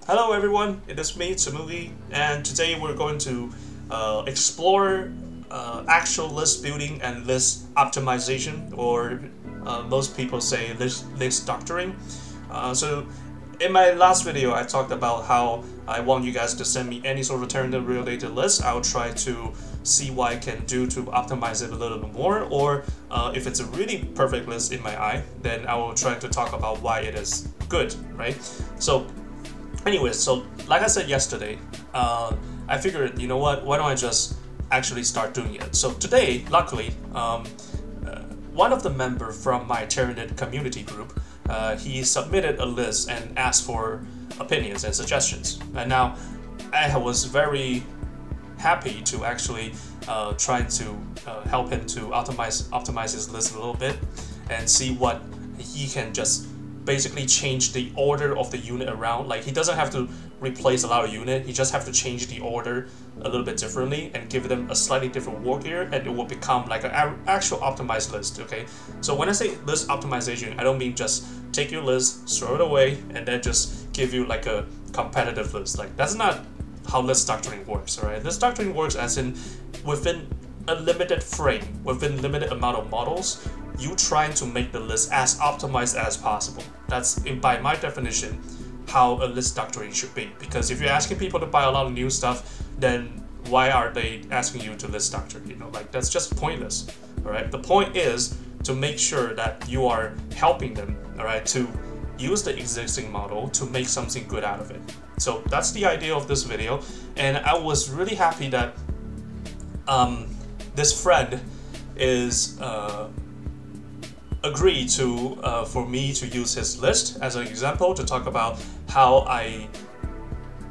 Hello everyone, it is me, Tsumugi, and today we're going to explore actual list building and list optimization, or most people say list doctoring. So in my last video I talked about how I want you guys to send me any sort of Tyranid related list. I'll try to see what I can do to optimize it a little bit more, or if it's a really perfect list in my eye, then I will try to talk about why it is good, right? So anyways, so like I said yesterday, I figured, you know what, why don't I just actually start doing it? So today, luckily, one of the members from my Tyranid community group, he submitted a list and asked for opinions and suggestions. And now, I was very happy to actually try to help him to optimize his list a little bit and see what he can just basically change the order of the unit around. Like, he doesn't have to replace a lot of unit, he just have to change the order a little bit differently and give them a slightly different war gear, and it will become like an actual optimized list. Okay, so when I say list optimization, I don't mean just take your list, throw it away, and then just give you like a competitive list. Like, that's not how list doctoring works. Alright, list doctoring works as in within a limited frame, within limited amount of models, you trying to make the list as optimized as possible. That's, by my definition, how a list doctoring should be. Because if you're asking people to buy a lot of new stuff, then why are they asking you to list doctor? You know, like, that's just pointless. All right. The point is to make sure that you are helping them, all right, to use the existing model to make something good out of it. So that's the idea of this video, and I was really happy that this friend is agreed to for me to use his list as an example to talk about how I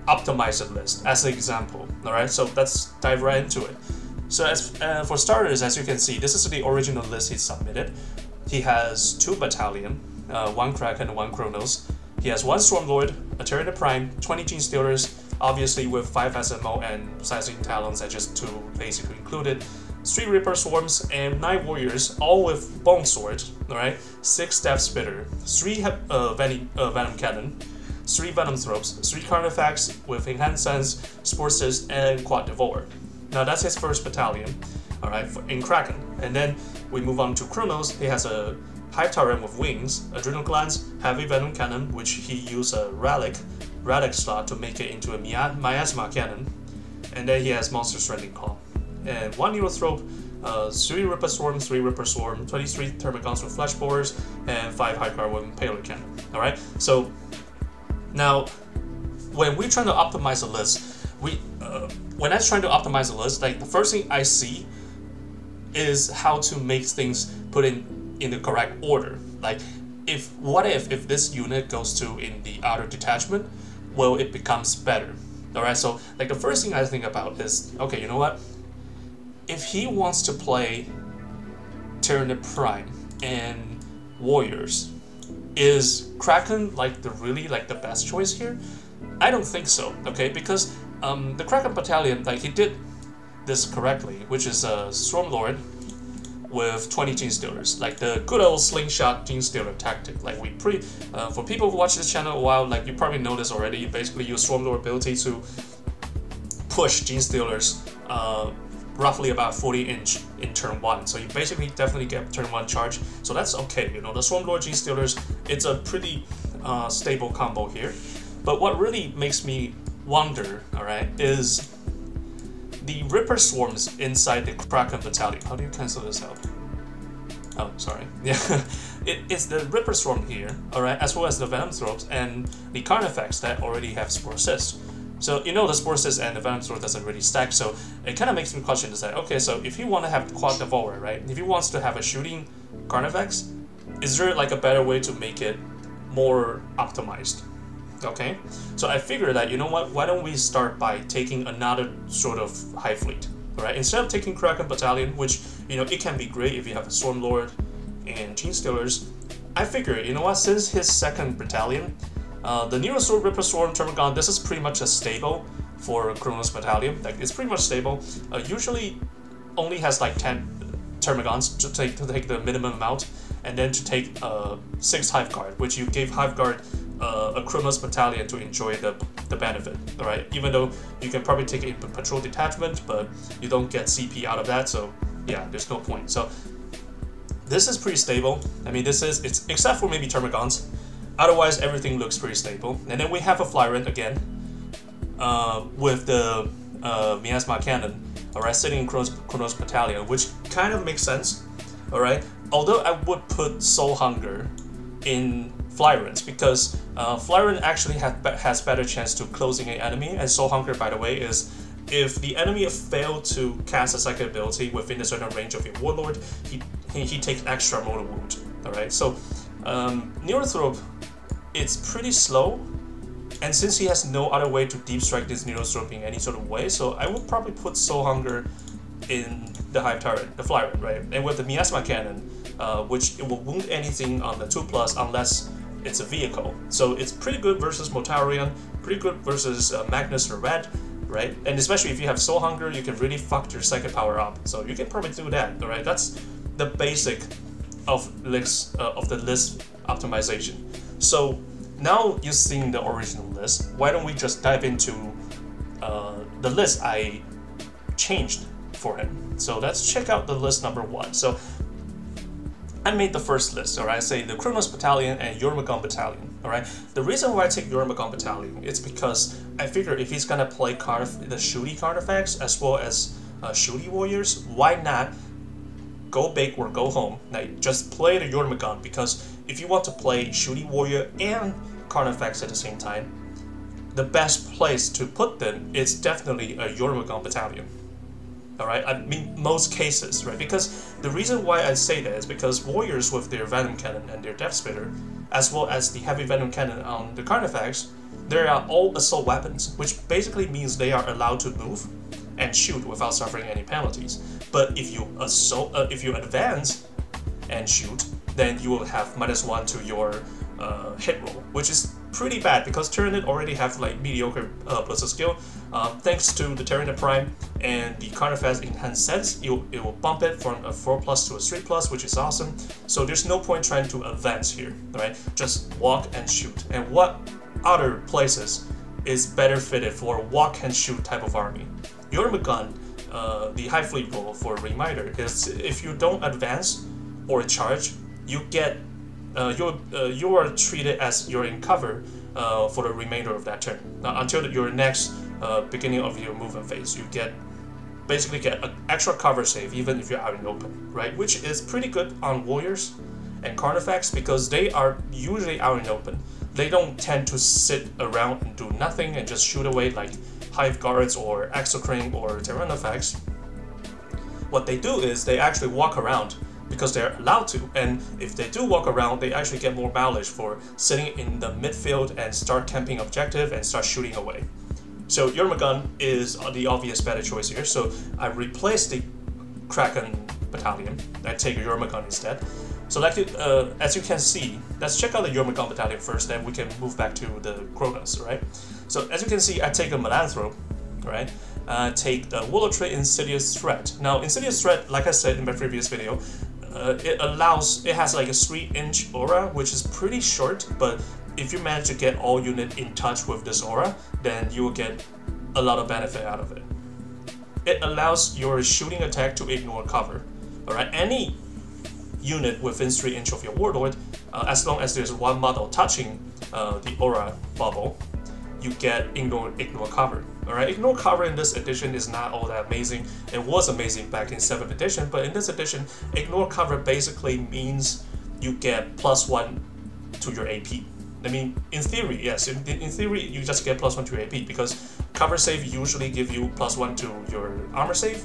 optimize the list as an example. All right, so let's dive right into it. So as for starters, as you can see, this is the original list he submitted. He has 2 battalion, 1 Kraken, 1 Kronos. He has 1 Swarmlord, a Tyranid Prime, 20 Genestealers, obviously with 5 SMO and sizing talents, I just too lazy to include it. 3 Reaper Swarms and 9 Warriors, all with Boneswords, alright? 6 Deathspitter, 3 Venom Cannon, 3 Venomthropes, 3 Carnifex with Enhanced Sense, Spore, Cysts, and Quad-Devouer. Now that's his first battalion, alright, in Kraken. And then we move on to Kronos. He has a Hive Tyrant with wings, Adrenal Glands, heavy Venom Cannon, which he used a relic slot to make it into a Miasma cannon. And then he has Monstrous Rending Claw. And 1 Neurothrope, 3 Reaper Swarm, 3 Reaper Swarm, 23 Termagants with Fleshborers, and 5 Hive Guard with Impaler Cannon. Alright, so now when we're trying to optimize a list, when I'm trying to optimize a list, like, the first thing I see is how to make things put in the correct order. Like, what if this unit goes to in the outer detachment, well, it becomes better. Alright, so like the first thing I think about is, okay, you know what? If he wants to play Tyranid Prime and Warriors, is Kraken like the best choice here? I don't think so, okay? Because the Kraken Battalion, like, he did this correctly, which is a Swarmlord with 20 Genestealers, like the good old slingshot Genestealer tactic. Like, for people who watch this channel a while, like, you probably know this already. You basically use Swarmlord ability to push Genestealers roughly about 40-inch in turn 1. So you basically definitely get turn 1 charge. So that's okay. You know, the Swarmlord Genestealers, it's a pretty stable combo here. But what really makes me wonder, alright, is the Reaper Swarms inside the Kraken Battalion. How do you cancel this out? Oh, sorry. Yeah, it's the Reaper Swarm here, alright, as well as the Venomthropes and the Carnifex that already have Spore Cysts. So, you know, the Spore Cysts and the Venomthrope doesn't really stack, so it kind of makes me question to say, okay, so if you want to have Quad-Devouer, right, if he wants to have a shooting Carnifex, is there like a better way to make it more optimized? Okay, so I figured that, you know what, why don't we start by taking another sort of Hive fleet, right? Instead of taking Kraken Battalion, which, you know, it can be great if you have a Swarmlord and Genestealers, I figured, you know what, since his second battalion, the Neurothrope, Reaper Swarm, Termagant, this is pretty much a stable for Kronos Battalion. Like, it's pretty much stable. Usually only has like 10 Termagants to take the minimum amount, and then to take 6 Hive Guard, which you gave Hive Guard a Kronos Battalion to enjoy the benefit, alright? Even though you can probably take a patrol detachment, but you don't get CP out of that, so yeah, there's no point. So this is pretty stable. I mean, it's except for maybe Termagants. Otherwise, everything looks pretty stable. And then we have a Flyrant again, with the Miasma cannon, alright, sitting in Kronos Battalion, which kind of makes sense, alright? Although I would put Soul Hunger in Flyrant, because Flyrant actually has better chance to closing an enemy, and Soul Hunger, by the way, is if the enemy failed to cast a psychic ability within a certain range of your Warlord, he takes extra mortal wound, alright? So, Neurothrope, it's pretty slow, and since he has no other way to deep strike this Neurothrope in any sort of way, so I would probably put Soul Hunger in the Hive Tyrant, the Flyrant, right? And with the Miasma cannon, which it will wound anything on the 2+ unless it's a vehicle. So it's pretty good versus Mortarion, pretty good versus Magnus or Red, right? And especially if you have Soul Hunger, you can really fuck your second power up. So you can probably do that, alright? That's the basic of the list optimization. So now you've seen the original list, why don't we just dive into the list I changed for him. So let's check out the list number 1. So I made the first list, alright, say the Kronos Battalion and your Makan Battalion, alright? The reason why I take your Makan Battalion is because I figure if he's gonna play the shooty Carnifex as well as shooty warriors, why not go big or go home? Like, just play the Yormagon, because if you want to play shooty warrior and Carnifex at the same time, the best place to put them is definitely a Yormagon Battalion. Alright, I mean most cases, right? Because the reason why I say that is because warriors with their Venom Cannon and their Deathspitter, as well as the heavy Venom Cannon on the Carnifex, they are all assault weapons, which basically means they are allowed to move and shoot without suffering any penalties. But if you advance and shoot, then you will have -1 to your hit roll, which is pretty bad because Tyranid already have like mediocre plus skill. Thanks to the Tyranid Prime and the Carnifex enhanced sense, it will bump it from a 4+ to a 3+, which is awesome. So there's no point trying to advance here, right? Just walk and shoot. And what other places is better fitted for walk and shoot type of army? Yormagon, the high fleet rule for a reminder is if you don't advance or charge, you get you are treated as you're in cover for the remainder of that turn. Until your next beginning of your movement phase, you basically get an extra cover save even if you're out in the open, right? Which is pretty good on warriors and Carnifex because they are usually out in the open. They don't tend to sit around and do nothing and just shoot away like Hive Guards or Exocrine or Tyrannofax. What they do is they actually walk around because they're allowed to, and if they do walk around, they actually get more mileage for sitting in the midfield and start camping objective and start shooting away. So Yormagon is the obvious better choice here, so I replaced the Kraken Battalion. I take Yormagon instead. So like as you can see, let's check out the Yormagon Battalion first, then we can move back to the Kronos, right? So as you can see, I take a Melanthrope, right? Take the Warlord trait Insidious Threat. Now Insidious Threat, like I said in my previous video, it has like a 3-inch aura, which is pretty short, but if you manage to get all units in touch with this aura, then you will get a lot of benefit out of it. It allows your shooting attack to ignore cover. Alright, any unit within 3 inches of your Warlord, as long as there's one model touching the aura bubble, you get ignore cover. Alright, ignore cover in this edition is not all that amazing. It was amazing back in 7th edition, but in this edition, ignore cover basically means you get +1 to your AP. I mean, in theory, yes, in theory you just get +1 to your AP because cover save usually give you +1 to your armor save,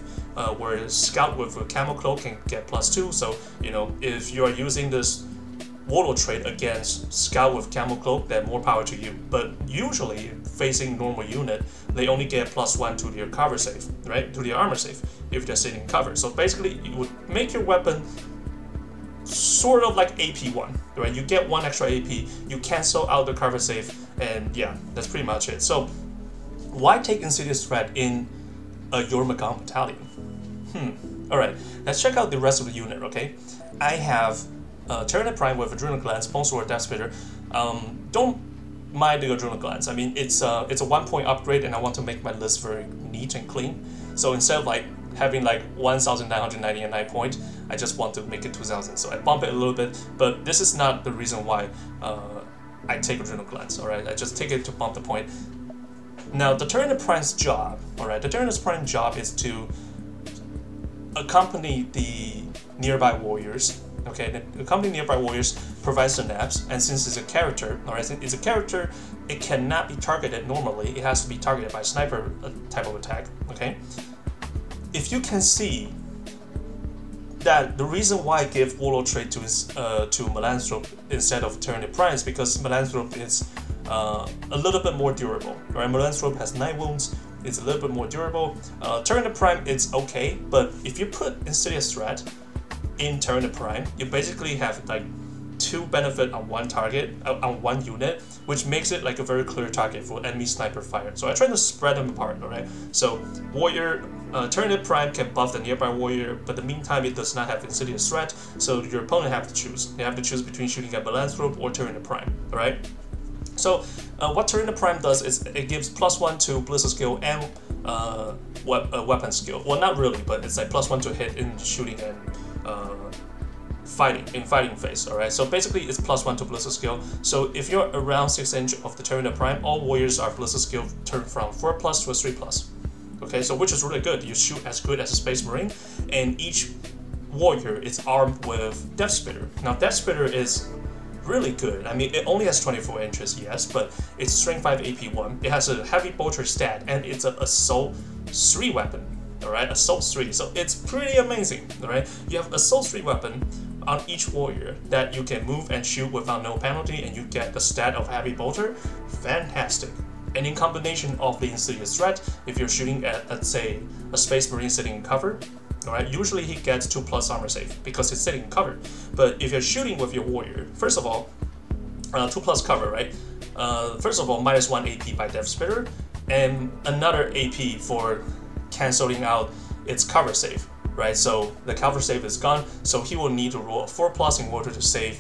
whereas Scout with a Camel Cloak can get +2, so, you know, if you are using this Warlord trait against Scout with Camel Cloak, then more power to you. But usually, facing normal unit, they only get +1 to their cover save, right? To their armor save, if they're sitting in cover. So basically, you would make your weapon sort of like AP1, right? You get 1 extra AP, you cancel out the cover save, and yeah, that's pretty much it. So, why take Insidious Threat in a Yormagon Battalion? Alright, let's check out the rest of the unit, okay? I have Tyranid Prime with Adrenal Glands, Boneswords, Deathspitter. Don't mind the Adrenal Glands. I mean, it's a 1-point upgrade, and I want to make my list very neat and clean. So instead of like having like 1,999 points, I just want to make it 2,000. So I bump it a little bit, but this is not the reason why I take Adrenal Glands. All right, I just take it to bump the point. Now the Tyranid Prime's job, all right, the Tyranid Prime job is to accompany the nearby warriors. Okay, the accompany nearby warriors provides the naps, and since it's a character, alright, it's a character, it cannot be targeted normally. It has to be targeted by sniper type of attack. Okay, if you can see that the reason why I give Warlord trait to Melanthrope instead of Tyranid Prime is because Melanthrope is a little bit more durable. Right, Melanthrope has 9 wounds. It's a little bit more durable. Tyranid Prime, it's okay, but if you put Insidious Threat in Tyranid Prime, you basically have like 2 benefit on one target, on one unit, which makes it like a very clear target for enemy sniper fire. So I try to spread them apart, alright? So Warrior, Tyranid Prime can buff the nearby warrior, but in the meantime it does not have Insidious Threat, so your opponent have to choose. They have to choose between shooting at Melanthrope or Tyranid Prime, alright? So what Tyranid Prime does is it gives +1 to Blizzard skill and weapon skill. Well, not really, but it's like +1 to hit in shooting and fighting phase. Alright, so basically it's +1 to Blizzard skill. So if you're around 6 inch of the Tyranid Prime, all warriors are Blizzard skill turned from 4+ to a 3+. Okay, so which is really good. You shoot as good as a Space Marine, and each warrior is armed with Deathspitter. Now Deathspitter is really good. I mean, it only has 24 inches, yes, but it's strength 5 AP 1. It has a heavy bolter stat, and it's an assault 3 weapon. Alright, assault 3. So it's pretty amazing. Alright, you have assault 3 weapon on each warrior that you can move and shoot without no penalty, and you get the stat of heavy bolter. Fantastic. And in combination of the Insidious Threat, if you're shooting at, let's say, a Space Marine sitting in cover, alright, usually he gets 2+ armor save because he's sitting in cover. But if you're shooting with your warrior, first of all, 2+ cover, right? First of all, -1 AP by Deathspitter, and another AP for canceling out its cover save, right? So the cover save is gone, so he will need to roll a 4+ in order to save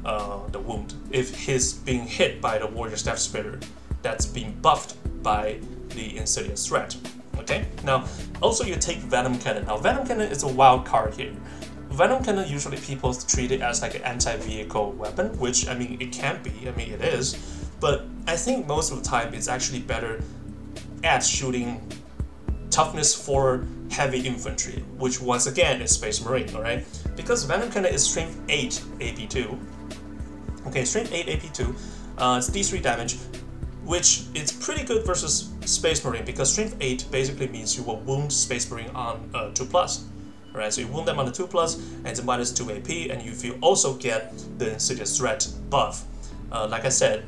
the wound if he's being hit by the warrior's Deathspitter that's being buffed by the Insidious Threat. Okay, now also you take Venom Cannon. Now Venom Cannon is a wild card here. Venom Cannon, usually people treat it as like an anti-vehicle weapon, which I mean it can be, I mean it is, but I think most of the time it's actually better at shooting toughness 4 heavy infantry, which once again is Space Marine, alright? Because Venom Cannon is strength 8 AP2. Okay, strength 8 AP2, it's D3 damage, which is pretty good versus Space Marine, because strength 8 basically means you will wound Space Marine on 2+. Alright, so you wound them on the 2+, and it's a -2 AP, and you also get the Insidious Threat buff. Like I said,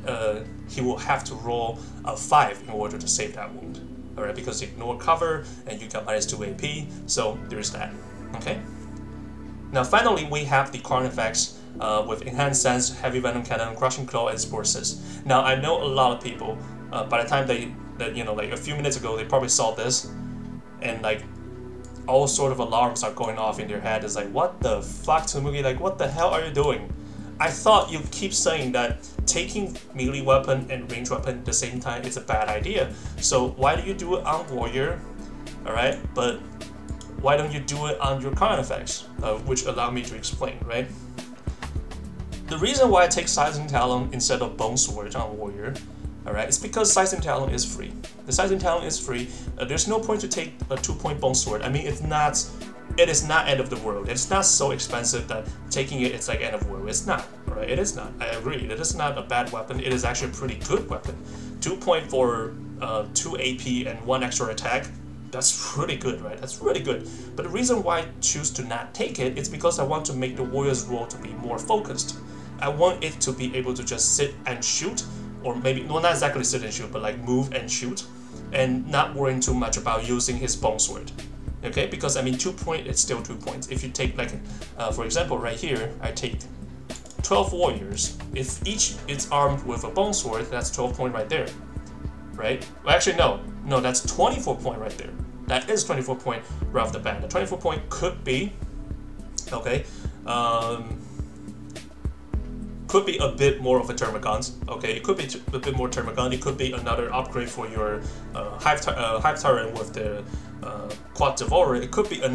he will have to roll a 5 in order to save that wound. Alright, because you ignore cover, and you got -2 AP, so there's that. Okay. Now finally we have the Carnifex with Enhanced Sense, Heavy Venom Cannon, Crushing Claw, and Spore Cysts. Now I know a lot of people, by the time you know, like a few minutes ago, they probably saw this, and like all sort of alarms are going off in their head. It's like, what the fuck, Tsumugi? Like, what the hell are you doing? I thought you keep saying that taking melee weapon and range weapon at the same time is a bad idea. So why do you do it on warrior? Alright, but why don't you do it on your Carnifex? Which allow me to explain, right? The reason why I take Sizing Talon instead of Boneswords on warrior, alright, it's because Sizing Talon is free. The Sizing Talon is free. There's no point to take a 2-point Bonesword. I mean, it is not end of the world. It's not so expensive that taking it's like end of the world. It's not, alright? It is not. I agree. It is not a bad weapon. It is actually a pretty good weapon. 2 point for 2 AP and 1 extra attack. That's pretty good, right? That's really good. But the reason why I choose to not take it is because I want to make the warrior's role to be more focused. I want it to be able to just sit and shoot, or maybe, well, not exactly sit and shoot, but like move and shoot, and not worrying too much about using his Bonesword. Okay, because I mean 2 point, it's still 2 points. If you take like, for example, right here, I take 12 warriors. If each is armed with a Bonesword, that's 12 point right there, right? Well, actually, no, that's 24 point right there. That is 24 point right off the bat. The 24 point could be, okay, could be a bit more of a Termagant, okay? It could be a bit more Termagant. It could be another upgrade for your Hive Tyrant with the Quad-Devouer. It could be a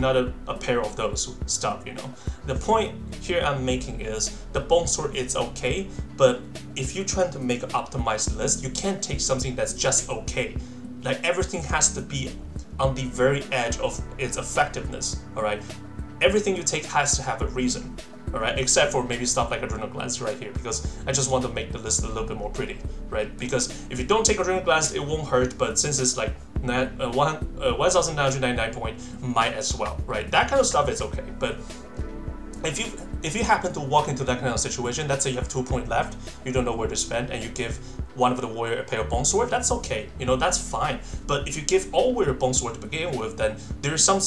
pair of those stuff, you know. The point here I'm making is the Bonesword is okay, but if you're trying to make an optimized list, you can't take something that's just okay. Like everything has to be on the very edge of its effectiveness, alright? Everything you take has to have a reason. Alright, except for maybe stuff like Adrenal Glands right here, because I just want to make the list a little bit more pretty, right? Because if you don't take Adrenal Glands, it won't hurt, but since it's like 1,999 point, might as well, right? That kind of stuff is okay, but if you happen to walk into that kind of situation, let's say you have 2 points left, you don't know where to spend, and you give one of the warrior a pair of Bonesword, that's okay, you know, that's fine. But if you give all warrior Bonesword to begin with, then there's some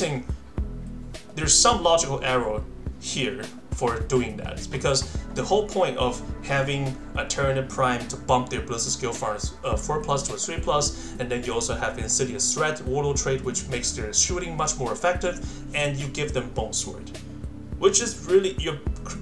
logical error here for doing that. It's because the whole point of having a Tyranid Prime to bump their ballistic skill from 4+ to a 3+, and then you also have Insidious Threat, Warlord trait, which makes their shooting much more effective, and you give them Bonesword. Which is really,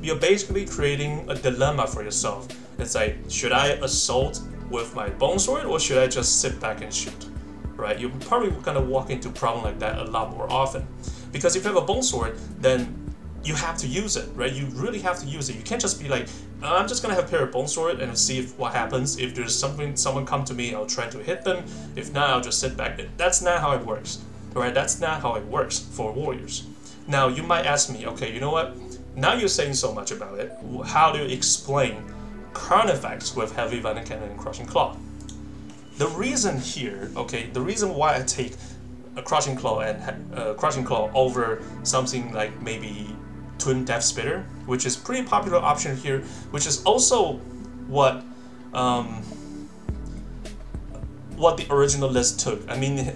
you're basically creating a dilemma for yourself. It's like, should I assault with my Bonesword, or should I just sit back and shoot? Right? You're probably gonna walk into a problem like that a lot more often. Because if you have a Bonesword, then you have to use it, right? You really have to use it. You can't just be like, I'm just gonna have a pair of Bonesword and see what happens. If there's someone come to me, I'll try to hit them. If not, I'll just sit back. That's not how it works, right? That's not how it works for warriors. Now, you might ask me, okay, you know what? Now you're saying so much about it. How do you explain Carnifex with Heavy Venom Cannon and Crushing Claw? The reason here, okay, the reason why I take a Crushing Claw and Crushing Claw over something like maybe Twin Deathspitter, which is pretty popular option here, which is also what the original list took. I mean,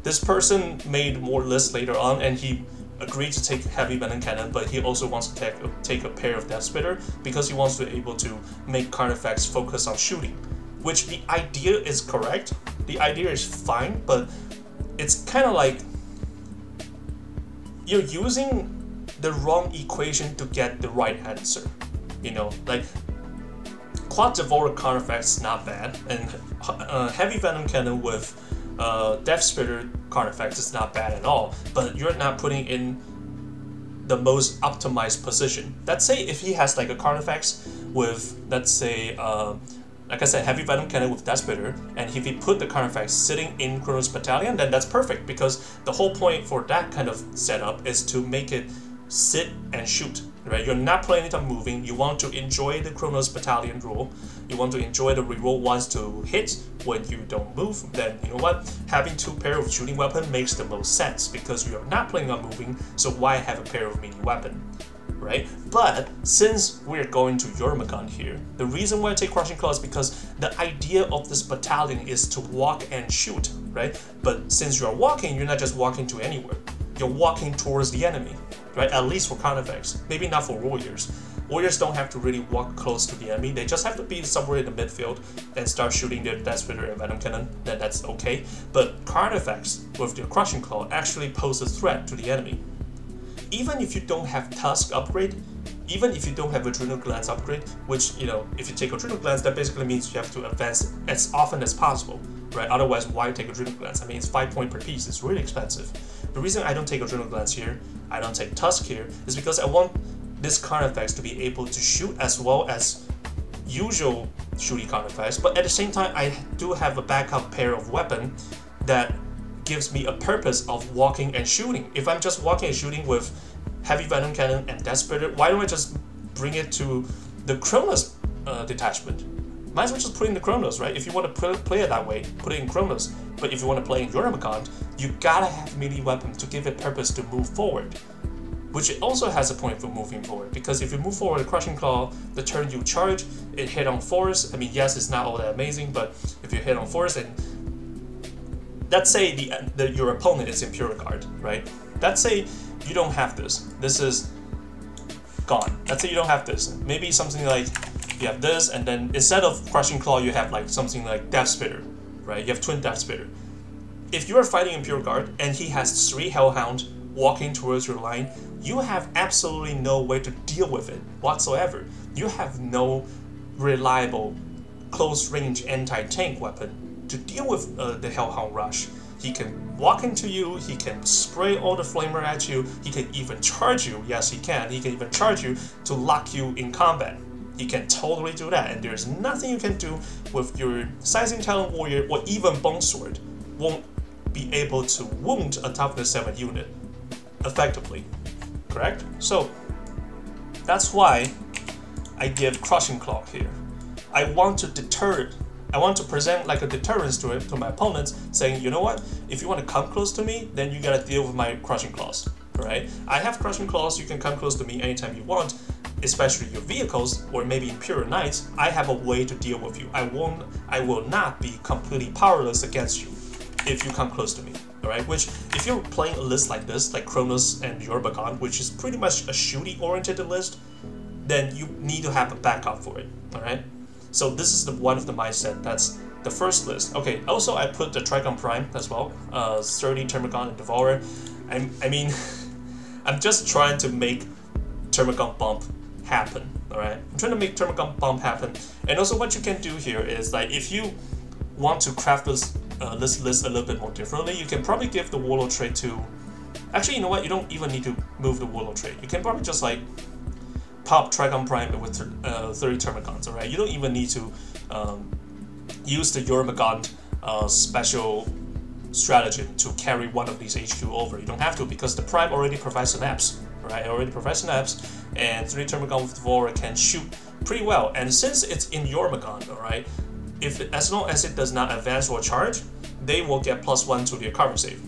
this person made more lists later on, and he agreed to take Heavy Venom Cannon, but he also wants to take a pair of Deathspitter because he wants to be able to make Carnifex focus on shooting, which the idea is correct. The idea is fine, but it's kind of like you're using the wrong equation to get the right answer. You know, like Quad-Devouer Carnifex is not bad, and Heavy Venom Cannon with Deathspitter Carnifex is not bad at all, but you're not putting in the most optimized position. Let's say if he has like a Carnifex with, let's say, like I said, Heavy Venom Cannon with Deathspitter, and if he put the Carnifex sitting in Kronos Battalion, then that's perfect, because the whole point for that kind of setup is to make it sit and shoot, right? You're not planning on moving. You want to enjoy the Kronos Battalion rule. You want to enjoy the reroll ones to hit when you don't move. Then, you know what? Having 2 pair of shooting weapon makes the most sense, because you're not planning on moving, so why have a pair of melee weapon? Right? But since we're going to Jormungand here, the reason why I take Crushing Claw is because the idea of this battalion is to walk and shoot, right? But since you're walking, you're not just walking to anywhere. You're walking towards the enemy, right? At least for Carnifex. Maybe not for warriors. Warriors don't have to really walk close to the enemy. They just have to be somewhere in the midfield and start shooting their Deathspitter and Venom Cannon. Then that's okay. But Carnifex with their Crushing Claw actually pose a threat to the enemy. Even if you don't have Tusk upgrade, even if you don't have Adrenal Glands upgrade, which, you know, if you take Adrenal Glands, that basically means you have to advance as often as possible, right? Otherwise, why take Adrenal Glands? I mean, it's 5 points per piece. It's really expensive. The reason I don't take Adrenal Glands here, I don't take Tusk here, is because I want this Carnifex to be able to shoot as well as usual shooting Carnifex, but at the same time, I do have a backup pair of weapon that gives me a purpose of walking and shooting. If I'm just walking and shooting with Heavy Venom Cannon and Deathspitter, why don't I just bring it to the Kronos detachment? Might as well just put in the Kronos, right? If you want to play it that way, put it in Kronos. But if you want to play in Jormungand, you gotta have melee weapon to give it purpose to move forward. Which it also has a point for moving forward, because if you move forward with Crushing Claw, the turn you charge, it hit on force. I mean, yes, it's not all that amazing, but if you hit on force, and let's say your opponent is Imperial Guard, right? Let's say you don't have this. This is gone. Let's say you don't have this. Maybe something like you have this, and then instead of Crushing Claw, you have like something like Deathspitter, right? You have Twin Deathspitter. If you are fighting Imperial Guard and he has 3 Hellhound walking towards your line, you have absolutely no way to deal with it whatsoever. You have no reliable close-range anti-tank weapon to deal with the Hellhound Rush. He can walk into you, he can spray all the flamer at you, he can even charge you, yes he can even charge you to lock you in combat. He can totally do that, and there's nothing you can do with your Sizing Talent Warrior or even Bonesword won't be able to wound a toughness 7 unit effectively, correct? So that's why I give Crushing Claw here. I want to deter it. I want to present like a deterrence to it, to my opponents, saying, you know what, if you want to come close to me, then you gotta deal with my Crushing Claws, right? I have Crushing Claws, you can come close to me anytime you want, especially your vehicles, or maybe Imperial Knights. I have a way to deal with you. I will not be completely powerless against you if you come close to me, alright? Which, if you're playing a list like this, like Kronos and your Makan, which is pretty much a shooting-oriented list, then you need to have a backup for it, alright? So this is one of the mindset. That's the first list. Okay, also I put the Kraken Prime as well, 30 Termagant and Devourer. I mean, I'm just trying to make Termagant bump happen, alright? I'm trying to make Termagant bump happen. And also what you can do here is, like, if you want to craft this list a little bit more differently, you can probably give the Warlord trait to... Actually, you know what? You don't even need to move the Warlord trait. You can probably just, like, pop Kraken Prime with 30 Termagants, alright? You don't even need to use the Euromagant special stratagem to carry one of these HQ over. You don't have to, because the Prime already provides synapse, right? It already provides synapse, and 3 Termagant with Devourer can shoot pretty well. And since it's in Euromagant, alright, as long as it does not advance or charge, they will get +1 to their cover save,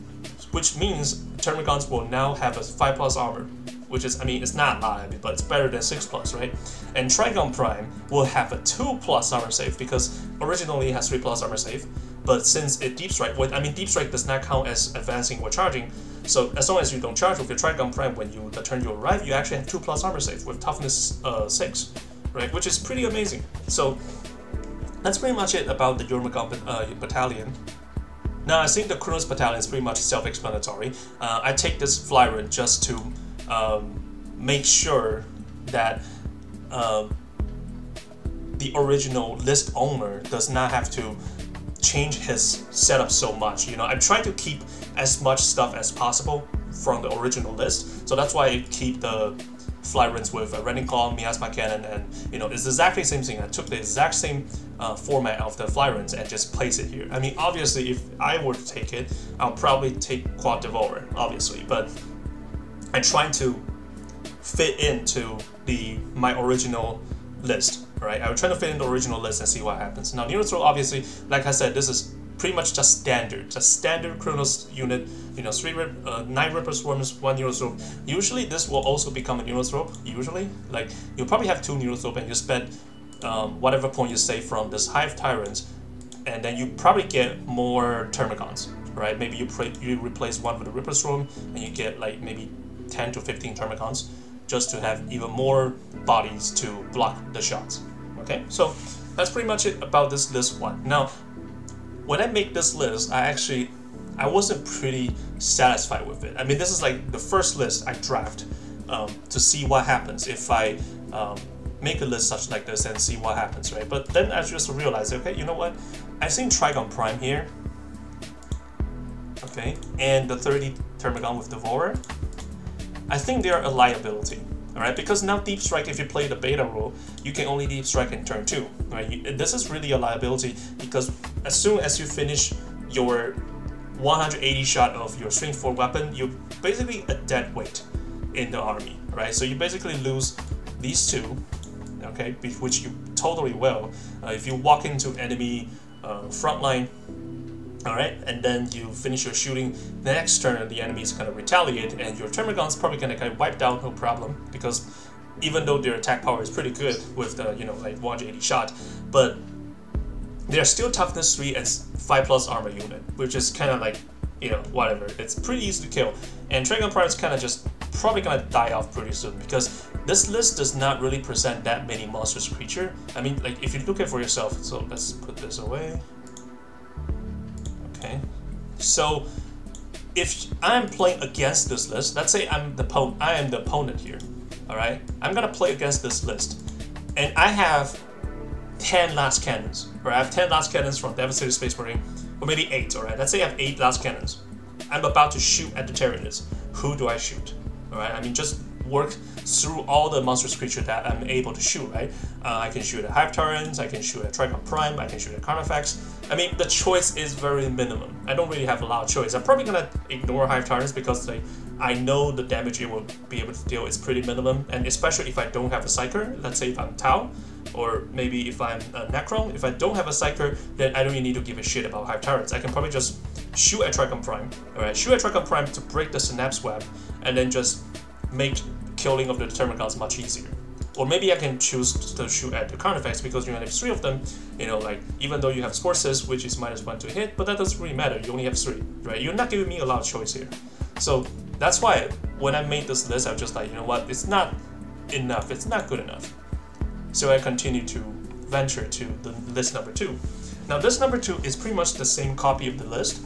which means Termagants will now have a 5+ armor, which is, I mean, it's not a lot, but it's better than 6+, right? And Kraken Prime will have a 2+ armor save, because originally it has 3+ armor save, but since it Deep Strike, I mean, Deep Strike does not count as advancing or charging, so as long as you don't charge with your Kraken Prime when the turn you arrive, you actually have 2+ armor save with toughness 6, right? Which is pretty amazing. So that's pretty much it about the Makan Battalion. Now I think the Kronos Battalion is pretty much self-explanatory. I take this flyer just to make sure that the original list owner does not have to change his setup so much. You know, I'm trying to keep as much stuff as possible from the original list, so that's why I keep the Flyrants with a Rending Claw, Miasma Cannon, and you know, it's exactly the same thing. I took the exact same format of the Flyrants and just place it here. I mean, obviously, if I were to take it, I'll probably take Quad-Devouer, obviously, but I'm trying to fit into my original list, right? I'm trying to fit in the original list and see what happens. Now, Neurothrope, obviously, like I said, this is pretty much just standard Kronos unit. You know, 9 Ripper Swarms, 1 Neurothrope. Usually, this will also become a Neurothrope. Usually, like you'll probably have 2 Neurothrope, and you spend whatever point you save from this Hive Tyrants, and then you probably get more Termagants, right? Maybe you replace one with a Ripper Swarm, and you get like maybe 10 to 15 Termagants, just to have even more bodies to block the shots. Okay, so that's pretty much it about this list one. Now, when I make this list, I wasn't pretty satisfied with it. I mean, this is like the first list I draft to see what happens if I make a list such like this and see what happens, right? But then I just realized, okay, you know what? I think Kraken Prime here, okay, and the 30 Termagant with Devourer, I think they are a liability, alright? Because now Deep Strike, if you play the beta rule, you can only Deep Strike in turn 2, right? This is really a liability, because as soon as you finish your 180 shot of your Strength 4 weapon, you're basically a dead weight in the army, right? So you basically lose these two, okay, which you totally will. If you walk into enemy front line, alright, and then you finish your shooting, the next turn the enemy is going to retaliate, and your Termagant's probably going to get wiped out, no problem, because even though their attack power is pretty good with the, you know, like 180 shot, but they're still toughness 3 and 5+ armor unit, which is kind of like, you know, whatever. It's pretty easy to kill, and Kraken Prime is kind of just probably gonna die off pretty soon, because this list does not really present that many monstrous creature. I mean, like, if you look at it for yourself, so let's put this away. Okay, so if I'm playing against this list, let's say I am the opponent here, all right? I'm gonna play against this list, and I have 10 last cannons, or I have 10 last cannons from Devastator Space Marine, or maybe 8, all right? Let's say I have 8 last cannons. I'm about to shoot at the Tyranids. Who do I shoot? All right, I mean, just work through all the monstrous creatures that I'm able to shoot, right? I can shoot at Hive Tyrants, I can shoot at Kraken Prime, I can shoot at Carnifex. I mean, the choice is very minimum. I don't really have a lot of choice. I'm probably gonna ignore Hive Tyrants because I know the damage it will be able to deal is pretty minimum, and especially if I don't have a Psyker, let's say if I'm Tau, or maybe if I'm a Necron, if I don't have a Psyker, then I don't really need to give a shit about Hive Tyrants. I can probably just shoot at Kraken Prime, alright? Shoot at Kraken Prime to break the Synapse Web, and then just make killing of the Termagants much easier. Or maybe I can choose to shoot at the Carnifex because you only have 3 of them, you know, like, even though you have Spore Cysts, which is -1 to hit, but that doesn't really matter, you only have 3, right? You're not giving me a lot of choice here. So that's why when I made this list, I was just like, you know what, it's not enough, it's not good enough. So I continue to venture to the list number 2. Now this number 2 is pretty much the same copy of the list.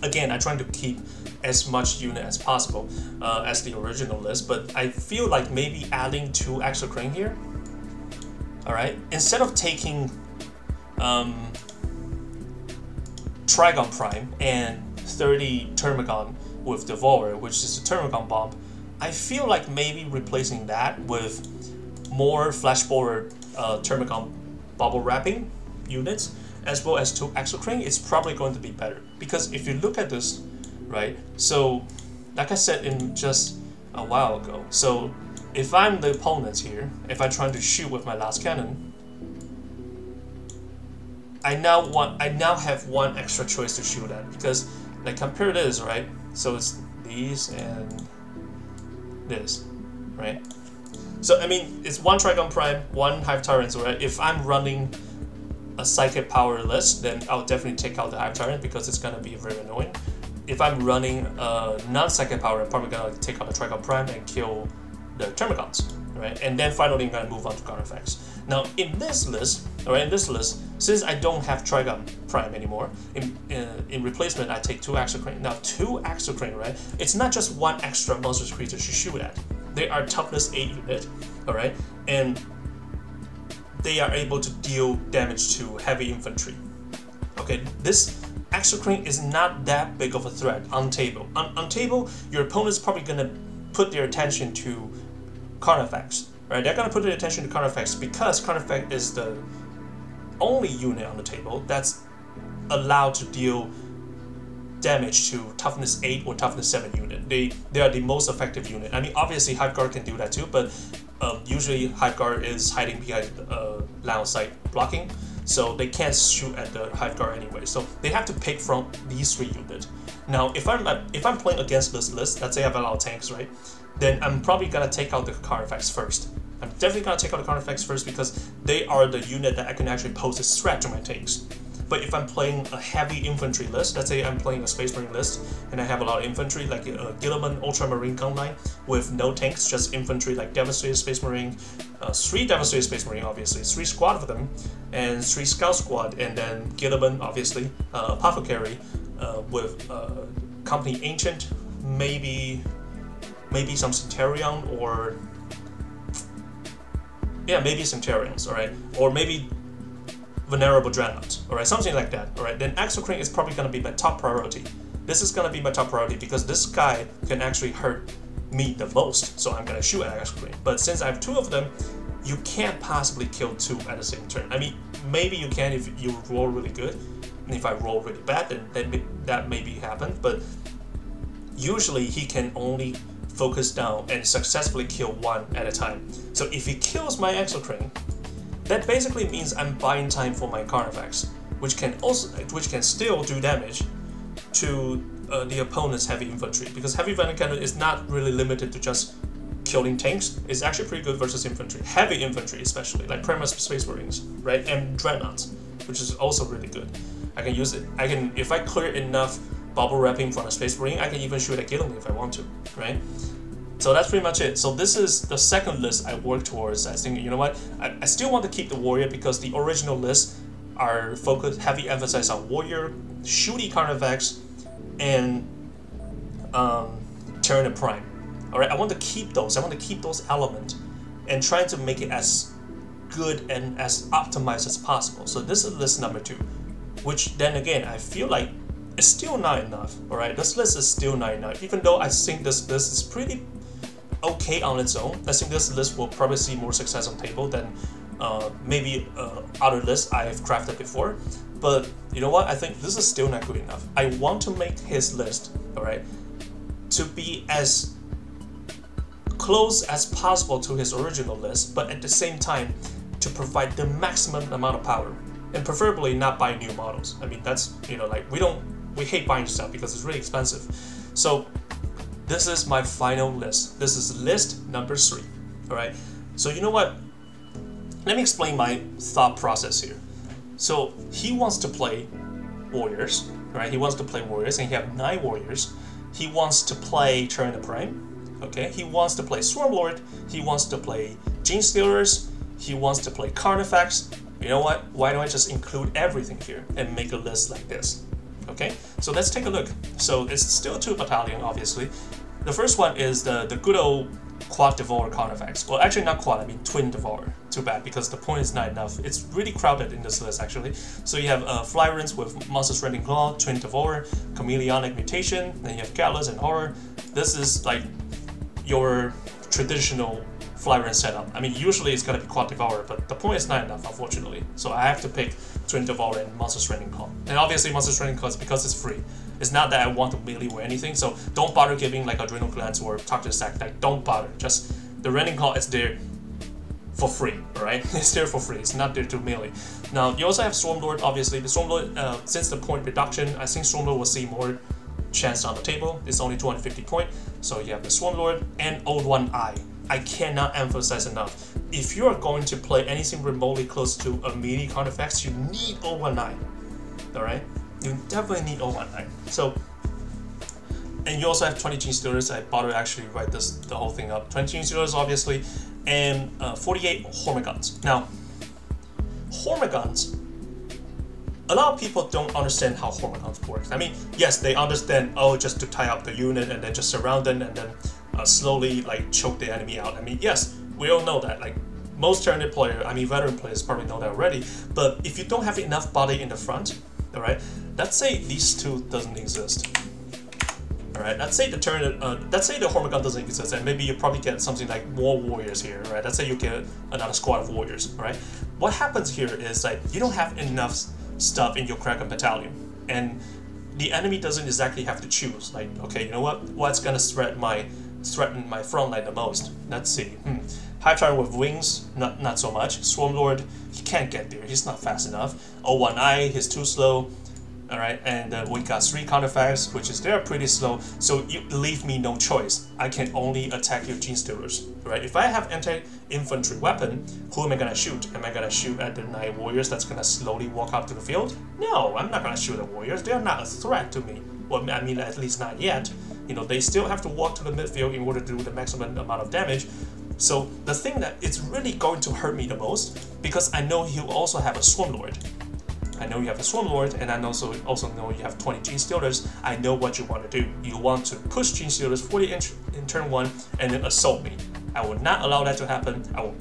Again, I'm trying to keep as much unit as possible as the original list, but I feel like maybe adding 2 Exocrine here, alright? Instead of taking Trigon Prime and 30 Termagon with Devourer, which is the Termagon bomb, I feel like maybe replacing that with more Fleshborer Termagon bubble wrapping units, as well as 2 Exocrine, is probably going to be better. Because if you look at this, right, so like I said in just a while ago, so if I'm the opponent here, if I'm trying to shoot with my last cannon, I now have 1 extra choice to shoot at, because like compare this, right, so it's these and this, right? So I mean, it's 1 Trigon Prime, 1 Hive Tyrant, right? If I'm running a Psychic Power list, then I'll definitely take out the Hive Tyrant because it's gonna be very annoying. If I'm running a non-Psychic Power, I'm probably gonna take out the Trigon Prime and kill the Termagants, right? And then finally I'm gonna move on to Carnifex. Now in this list, since I don't have Trigon Prime anymore, in replacement I take 2 Exocrine. Now 2 Exocrine, right? It's not just 1 extra monstrous creature to shoot at. They are toughness 8 unit, alright? And they are able to deal damage to heavy infantry. Okay, this Exocrine is not that big of a threat on table. On table, your opponent's probably gonna put their attention to Carnifex, right? They're gonna put their attention to Carnifex because Carnifex is the only unit on the table that's allowed to deal damage to toughness 8 or toughness 7 unit. They are the most effective unit. I mean, obviously Hive Guard can do that too, but usually Hive Guard is hiding behind line of sight blocking, so they can't shoot at the Hive Guard anyway. So they have to pick from these 3 units. Now, if I'm playing against this list, let's say I have a lot of tanks, right? Then I'm probably gonna take out the Carnifex first. I'm definitely gonna take out the Carnifex first because they are the unit that I can actually pose a threat to my tanks. But if I'm playing a heavy infantry list, let's say I'm playing a Space Marine list, and I have a lot of infantry, like a Guilliman Ultramarine gun line with no tanks, just infantry like Devastator Space Marine, 3 Devastator Space Marine obviously, 3 squad of them, and 3 Scout Squad, and then Guilliman obviously, Apothecary, with Company Ancient, maybe some Centurion, or yeah, maybe Centurions, alright, or maybe Venerable Dreadnought, alright, something like that, alright. Then Exocrine is probably gonna be my top priority. This is gonna be my top priority because this guy can actually hurt me the most, so I'm gonna shoot at Exocrine. But since I have 2 of them, you can't possibly kill 2 at the same turn. I mean, maybe you can if you roll really good, and if I roll really bad, then that maybe happen, but usually he can only focus down and successfully kill 1 at a time. So if he kills my Exocrine, that basically means I'm buying time for my Carnifex, which can still do damage to the opponent's heavy infantry, because heavy venom cannon is not really limited to just killing tanks. It's actually pretty good versus infantry, heavy infantry especially, like Primus Space Marines, right, and Dreadnoughts, which is also really good. I can use it. If I clear enough bubble wrapping from a Space Marine, I can even shoot at Guilliman if I want to, right? So that's pretty much it. So this is the second list I work towards. I think, you know what, I still want to keep the Warrior because the original lists are focused, heavy emphasis on Warrior, shooty Carnifex, and Tyranid Prime. Alright, I want to keep those. I want to keep those elements and try to make it as good and as optimized as possible. So this is list number 2, which then again I feel like it's still not enough. Alright, this list is still not enough. Even though I think this list is pretty okay on its own, I think this list will probably see more success on table than maybe other lists I have crafted before. But you know what? I think this is still not good enough. I want to make his list, alright, to be as close as possible to his original list, but at the same time to provide the maximum amount of power, and preferably not buy new models. I mean, that's, you know, like we hate buying stuff because it's really expensive. So this is my final list. This is list number 3. Alright, so you know what? Let me explain my thought process here. So he wants to play warriors, right? He wants to play warriors, and he have 9 warriors. He wants to play Tyranid Prime. Okay, he wants to play Swarmlord, he wants to play Genestealers, he wants to play Carnifex. You know what? Why don't I just include everything here and make a list like this? Okay, so let's take a look. So it's still 2 battalion, obviously. The first one is the good old Quad-Devouer Carnifex. Well, actually not Quad, I mean Twin Devourer. Too bad, because the point is not enough. It's really crowded in this list, actually. So you have Flyrants with Monstrous Rending Claw, Twin Devourer, Chameleonic Mutation, then you have Catalyst and Horror. This is like your traditional Flyrant setup. I mean, usually it's gonna be Quad-Devouer, but the point is not enough, unfortunately. So I have to pick Twin Devourer and Monstrous Rending Claw. And obviously Monstrous Rending Claw is because it's free. It's not that I want to melee or anything, so don't bother giving like Adrenal Glands or Toxic Sac. Like, don't bother. Just the Rending Claw is there for free, alright? It's there for free. It's not there to melee. Now, you also have Swarmlord, obviously. The Swarmlord, since the point reduction, I think Swarmlord will see more chance on the table. It's only 250 point. So you have the Swarmlord and Old One Eye. I cannot emphasize enough. If you are going to play anything remotely close to a melee Carnifex, you need Old One Eye. Alright? You definitely need Old One Eye. So, and you also have 20 Genestealers. I bothered to actually write the whole thing up. 20 Genestealers, obviously, and 48 Hormagaunts. Now, Hormagaunts, a lot of people don't understand how Hormagaunts work. I mean, yes, they understand, oh, just to tie up the unit and then just surround them and then slowly like choke the enemy out. I mean, yes, we all know that. Like, most Tyranid players, I mean, veteran players probably know that already. But if you don't have enough body in the front, alright, let's say these 2 doesn't exist. Alright, let's say the Hormagaunt doesn't exist, and maybe you probably get something like more warriors here, right? Let's say you get another squad of warriors, right? What happens here is like you don't have enough stuff in your Kraken Battalion, and the enemy doesn't exactly have to choose. Like, okay, you know what? What's gonna threaten my front line the most? Let's see. Hive Tyrant with wings, not so much. Swarmlord, he can't get there. He's not fast enough. One Eye, he's too slow. Alright, and we got 3 Carnifex, which is they're pretty slow, so you leave me no choice. I can only attack your Genestealers, right? If I have anti-infantry weapon, who am I gonna shoot? Am I gonna shoot at the 9 warriors that's gonna slowly walk up to the field? No, I'm not gonna shoot at warriors. They're not a threat to me. Well, I mean, at least not yet. You know, they still have to walk to the midfield in order to do the maximum amount of damage. So the thing that it's really going to hurt me the most, because I know he'll also have a Swarmlord. I know you have a Swarmlord, and I also know you have 20 Genestealers. I know what you want to do. You want to push Genestealers 40 in turn 1 and then assault me. I will not allow that to happen. I will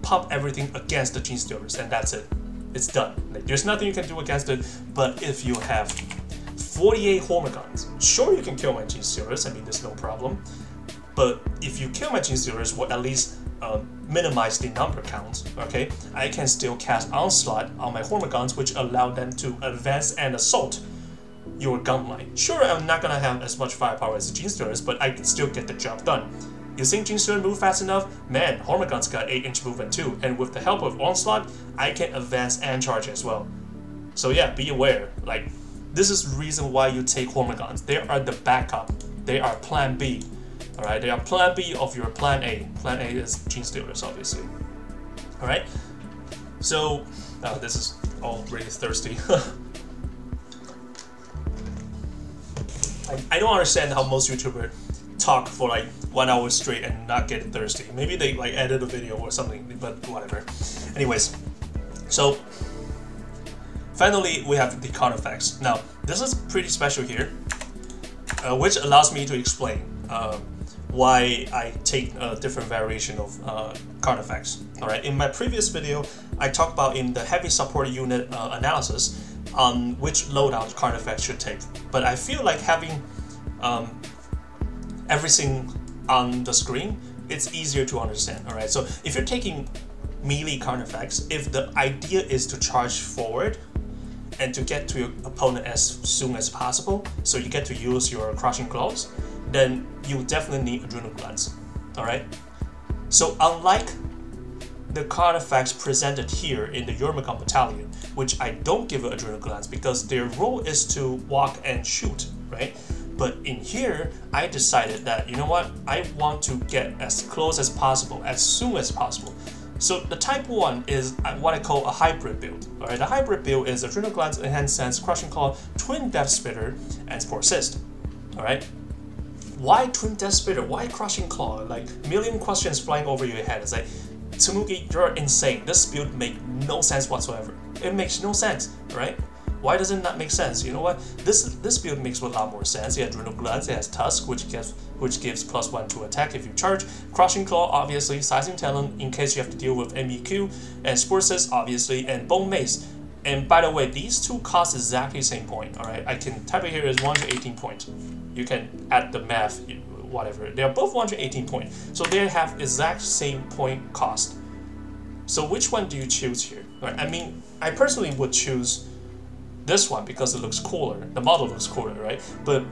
pop everything against the Genestealers, and that's it. It's done. Like, there's nothing you can do against it, but if you have 48 Hormagaunts, sure, you can kill my Genestealers. I mean, there's no problem. But if you kill my Genestealers, well, at least minimize the number count, okay? I can still cast Onslaught on my Hormagaunts, which allow them to advance and assault your gun line. Sure, I'm not gonna have as much firepower as the Genestealers, but I can still get the job done. You think Genestealers move fast enough? Man, Hormagaunts got 8-inch movement too, and with the help of Onslaught, I can advance and charge as well. So yeah, be aware. Like, this is the reason why you take Hormagaunts. They are the backup. They are Plan B. Alright, they are Plan B of your Plan A. Plan A is Genestealers, obviously. Alright, so this is all really thirsty. I don't understand how most YouTubers talk for like 1 hour straight and not get thirsty. Maybe they like edit a video or something, but whatever. Anyways, so finally we have the Carnifex. Now this is pretty special here. which allows me to explain why I take a different variation of Carnifex. Alright, in my previous video, I talked about in the heavy support unit analysis on which loadout Carnifex should take. But I feel like having everything on the screen, it's easier to understand. Alright, so if you're taking melee Carnifex, if the idea is to charge forward and to get to your opponent as soon as possible, so you get to use your Crushing Claws, then you definitely need Adrenal Glands. Alright? So unlike the Carnifex presented here in the Makan Battalion, which I don't give Adrenal Glands because their role is to walk and shoot, right? But in here, I decided that, you know what, I want to get as close as possible, as soon as possible. So the type 1 is what I call a hybrid build. Alright, the hybrid build is Adrenal Glands, Enhanced Sense, Crushing Claw, Twin Deathspitter, and Spore Cysts. Alright? Why Twin Deathspitter? Why Crushing Claw? Like, million questions flying over your head. It's like, Tsumugi, you're insane. This build makes no sense whatsoever. It makes no sense, right? Why does it not make sense? You know what? This build makes a lot more sense. It has Adrenal Glands, it has Tusk, which gives +1 to attack if you charge. Crushing Claw, obviously. Sizing Talent, in case you have to deal with MEQ. And Spore Cysts, obviously. And Bone Mace. And by the way, these two cost exactly the same point. Alright, I can type it here as 118 points. You can add the math, whatever. They are both 118 points. So they have exact same point cost. So which one do you choose here? Right? I mean, I personally would choose this one because it looks cooler. The model looks cooler, right? But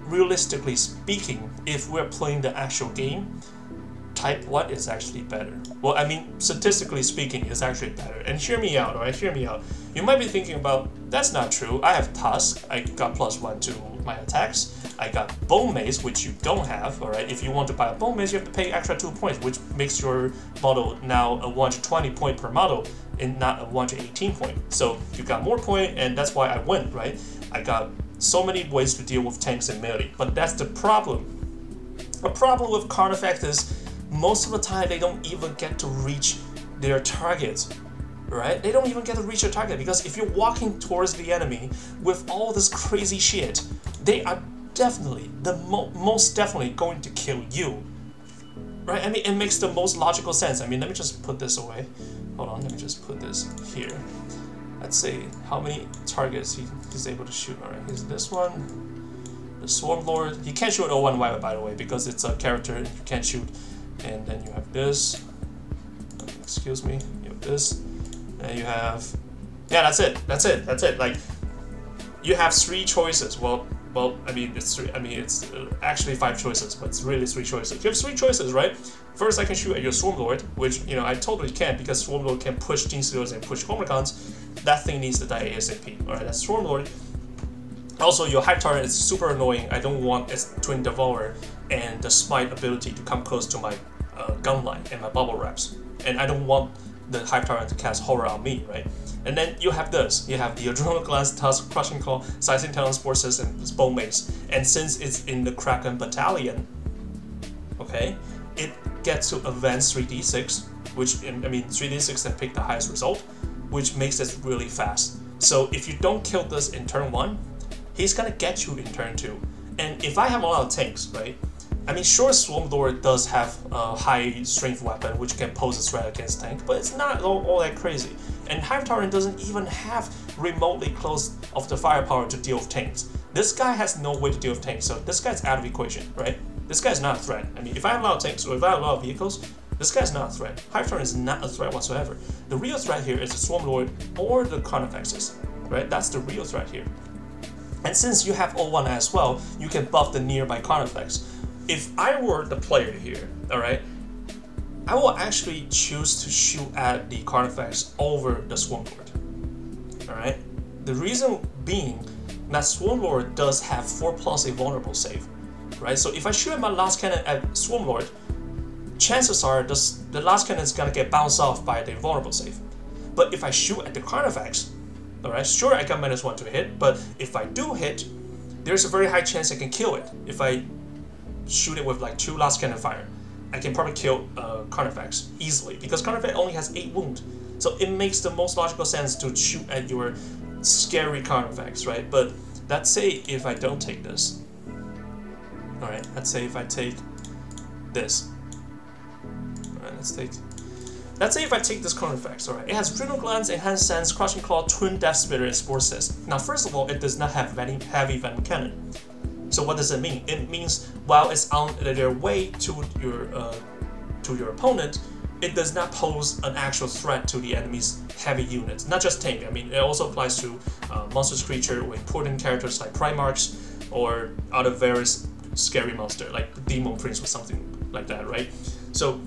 realistically speaking, if we're playing the actual game, type 1 is actually better. Well, I mean, statistically speaking, it's actually better. And hear me out, alright? Hear me out. You might be thinking about, that's not true. I have Tusk. I got +1 to my attacks. I got Bone Mace, which you don't have, alright? If you want to buy a Bone Mace, you have to pay extra 2 points, which makes your model now a 120 point per model and not a 118 point. So you got more point, and that's why I win, right? I got so many ways to deal with tanks and melee, but that's the problem. The problem with Carnifex is most of the time they don't even get to reach their targets, right? They don't even get to reach their target because if you're walking towards the enemy with all this crazy shit, they are definitely, most definitely going to kill you, right? I mean, it makes the most logical sense. I mean, let me just put this away. Hold on, let me just put this here. Let's see how many targets he's able to shoot. Alright, here's this one. The Swarmlord. He can't shoot 01 Wild, by the way, because it's a character you can't shoot. And then you have this. Excuse me. You have this. And you have... Yeah, that's it. That's it. That's it. Like, you have 3 choices. Well, I mean, it's 3. I mean, it's actually 5 choices, but it's really 3 choices. You have 3 choices, right? First, I can shoot at your Swarmlord, which, you know, I totally can because Swarmlord can push Genestealers and push Termagants. That thing needs to die ASAP. Alright, that's Swarmlord. Also, your Hive Tyrant is super annoying. I don't want its Twin-Devouer and the Smite ability to come close to my gun line and my bubble wraps. And I don't want the Hive Tyrant to cast horror on me, right? And then you have this. You have the Adrenal Glands, Tusk, Crushing Claw, Sizing Talent, Spore Cysts, and Bone Mace. And since it's in the Kraken Battalion, okay, it gets to advance 3d6, which, I mean, 3d6 and pick the highest result, which makes it really fast. So if you don't kill this in turn 1, he's gonna get you in turn 2. And if I have a lot of tanks, right? I mean, sure, Swarmlord does have a high strength weapon which can pose a threat against tank, but it's not all that crazy. And Hive Tyrant doesn't even have remotely close of the firepower to deal with tanks. This guy has no way to deal with tanks, so this guy's out of equation, right? This guy's not a threat. I mean, if I have a lot of tanks or if I have a lot of vehicles, this guy's not a threat. Hive Tyrant is not a threat whatsoever. The real threat here is the Swarmlord or the Carnifexes, right? That's the real threat here. And since you have 01 as well, you can buff the nearby Carnifex. If I were the player here, alright, I will actually choose to shoot at the Carnifex over the Swarmlord. Alright? The reason being that Swarmlord does have 4+ a vulnerable save. Right? So if I shoot at my last cannon at Swarmlord, chances are the last cannon is gonna get bounced off by the vulnerable save. But if I shoot at the Carnifex, alright, sure I got -1 to hit, but if I do hit, there's a very high chance I can kill it. If I shoot it with like 2 last cannon fire, I can probably kill Carnifex easily because Carnifex only has 8 wounds. So it makes the most logical sense to shoot at your scary Carnifex, right? But let's say if I don't take this, Alright, let's say if I take this. Alright, let's say if I take this Carnifex, alright, it has Adrenal, Glands, Enhanced Sense, Crushing Claw, Twin Deathspitter, and Spore Cysts. Now, first of all, it does not have heavy Venom Cannon. So what does it mean? It means while it's on their way to your opponent, it does not pose an actual threat to the enemy's heavy units. Not just tank. I mean, it also applies to monstrous creature or important characters like Primarchs or other various scary monster like Demon Prince or something like that, right? So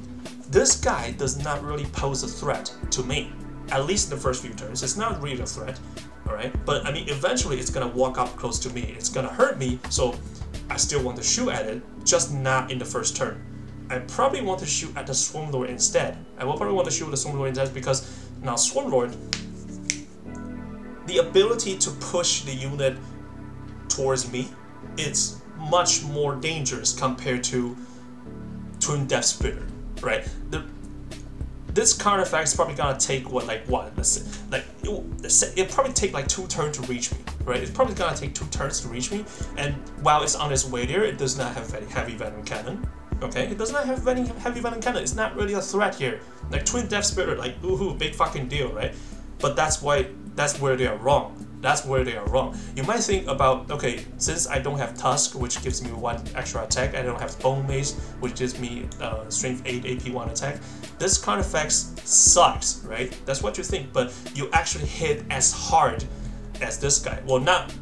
this guy does not really pose a threat to me, at least in the first few turns. It's not really a threat, alright? But I mean, eventually it's gonna walk up close to me. It's gonna hurt me, so I still want to shoot at it, just not in the first turn. I probably want to shoot at the Swarmlord instead. I will probably want to shoot at the Swarmlord instead because now Swarmlord, the ability to push the unit towards me, it's much more dangerous compared to Twin Deathspitter, right? This Carnifex is probably gonna take it probably take like 2 turns to reach me, right? It's probably gonna take 2 turns to reach me, and while it's on its way there, it does not have very heavy Venom Cannon. Okay, it does not have any heavy Venom Cannon. It's not really a threat here. Like Twin Deathspitter, like ooh, big fucking deal, right? But that's where they are wrong. That's where they are wrong. You might think about, okay, since I don't have Tusk, which gives me 1 extra attack, I don't have Bone Mace, which gives me Strength 8 AP 1 attack. This Carnifex sucks, right? That's what you think, but you actually hit as hard as this guy. Well, not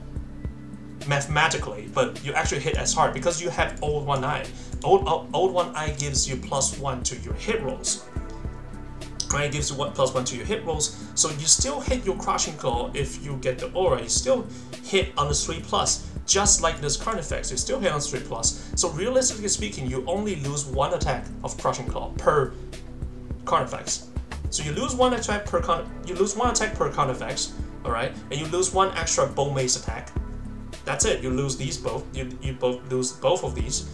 mathematically, but you actually hit as hard because you have Old One Eye. Old One Eye gives you +1 to your hit rolls. Right, it gives you +1 to your hit rolls, so you still hit your Crushing Claw if you get the aura. You still hit on the 3+, just like this Carnifex. You still hit on 3+. So realistically speaking, you only lose 1 attack of Crushing Claw per Carnifex. So you lose 1 attack per Carnifex, all right, and you lose 1 extra Bone Mace attack. That's it. You lose these both. You both lose both of these.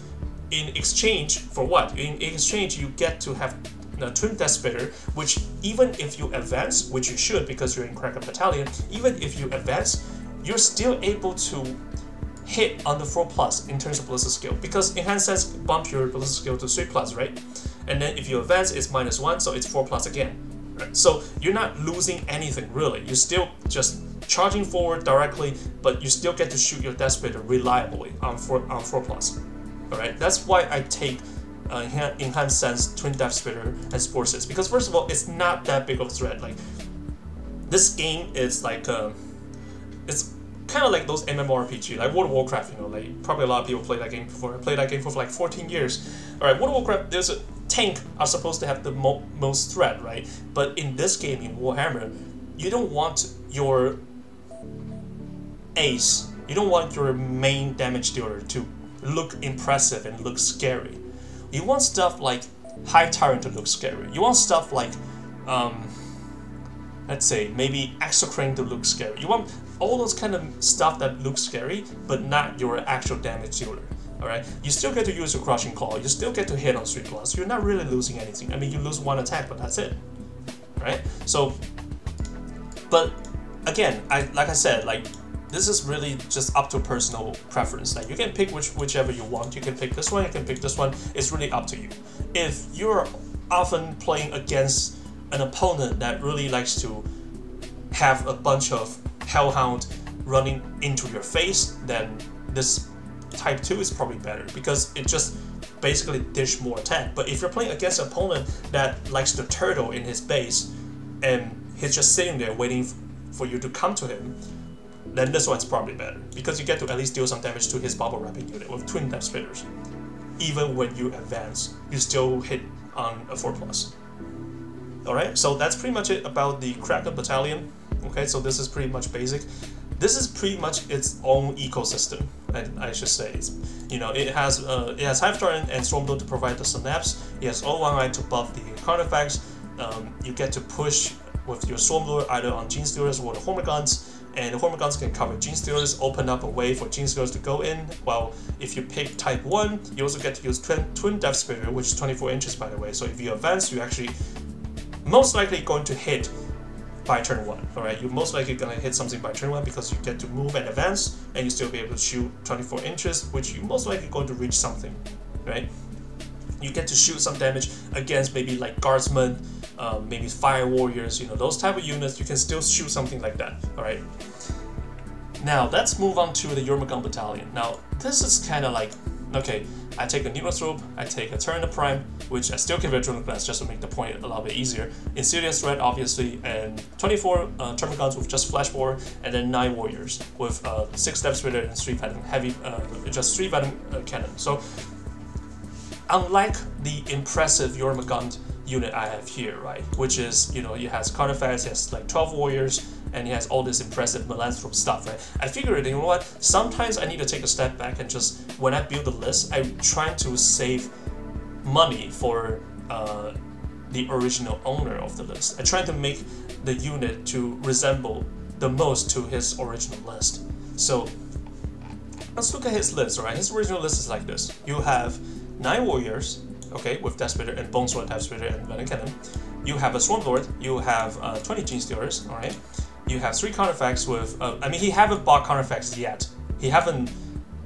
In exchange for what? In exchange, you get to have the Twin Deathspitter, which even if you advance, which you should because you're in Kraken Battalion, even if you advance, you're still able to hit on the 4+ in terms of ballistic skill, because Enhanced Sense bump your ballistic skill to 3+, right? And then if you advance, it's -1, so it's 4+ again. Right? So you're not losing anything really. You're still just charging forward directly, but you still get to shoot your Deathspitter reliably on 4+. All right, that's why I take Enhanced Sense, Twin Deathspitter, and Spore Cysts, because first of all, it's not that big of a threat. Like, this game is like it's kind of like those MMORPG, like World of Warcraft. You know, like probably a lot of people play that game before. I played that game for like 14 years. All right, World of Warcraft, there's a tank are supposed to have the most threat, right? But in this game, in Warhammer, you don't want your ace, you don't want your main damage dealer to look impressive and look scary. You want stuff like Hive Tyrant to look scary. You want stuff like, let's say, maybe Exocrine to look scary. You want all those kind of stuff that looks scary, but not your actual damage dealer. Alright? You still get to use your Crushing Claw. You still get to hit on 3+. You're not really losing anything. I mean, you lose 1 attack, but that's it. Right? So, but again, like I said, like, this is really just up to personal preference. Like, you can pick whichever you want. You can pick this one, you can pick this one. It's really up to you. If you're often playing against an opponent that really likes to have a bunch of Hellhound running into your face, then this Type 2 is probably better because it just basically dish more attack. But if you're playing against an opponent that likes the turtle in his base and he's just sitting there waiting for you to come to him, then this one's probably better, because you get to at least deal some damage to his bubble wrapping unit with Twin Deathspitters. Even when you advance, you still hit on a 4+. Alright, so that's pretty much it about the Kraken Battalion. Okay, so this is pretty much basic. This is pretty much its own ecosystem, I should say. You know, it has Hive Tyrant and Swarmlord to provide the synapse. It has Old One Eye to buff the Carnifex. You get to push with your Swarmlord either on Genestealers or the Termagants. And the Termagants can cover Genestealers, open up a way for Genestealers to go in. While if you pick Type 1, you also get to use Twin Deathspitter, which is 24 inches by the way. So if you advance, you actually most likely going to hit by turn 1, alright? You're most likely gonna hit something by turn 1 because you get to move and advance, and you still be able to shoot 24 inches, which you most likely going to reach something, right? You get to shoot some damage against maybe like guardsmen, maybe fire warriors, you know, those type of units. You can still shoot something like that, alright? Now let's move on to the Makan Battalion. Now this is kind of like, okay, I take a Neurothrope, I take a Tyranid Prime, which I still give Adrenal Glands just to make the point a little bit easier. Insidious Threat, obviously, and 24 Termagants with just Fleshborer, and then 9 Warriors with 6 Deathspitter and 3 Venom heavy, just 3 Venom cannon. So, unlike the impressive Makan unit I have here, right, which is, you know, it has Carnifex, it has like 12 Warriors, and he has all this impressive Monstrous stuff, right? I figured, you know what, sometimes I need to take a step back and just, when I build the list, I'm trying to save money for the original owner of the list. I try to make the unit to resemble the most to his original list. So, let's look at his list, alright? His original list is like this. You have 9 Warriors, okay, with Deathspitter and Boneswords, Deathspitter, and Venom cannon. You have a Swarmlord, you have 20 Genestealers, alright? You have 3 Carnifex with, I mean, he haven't bought Carnifex yet. He haven't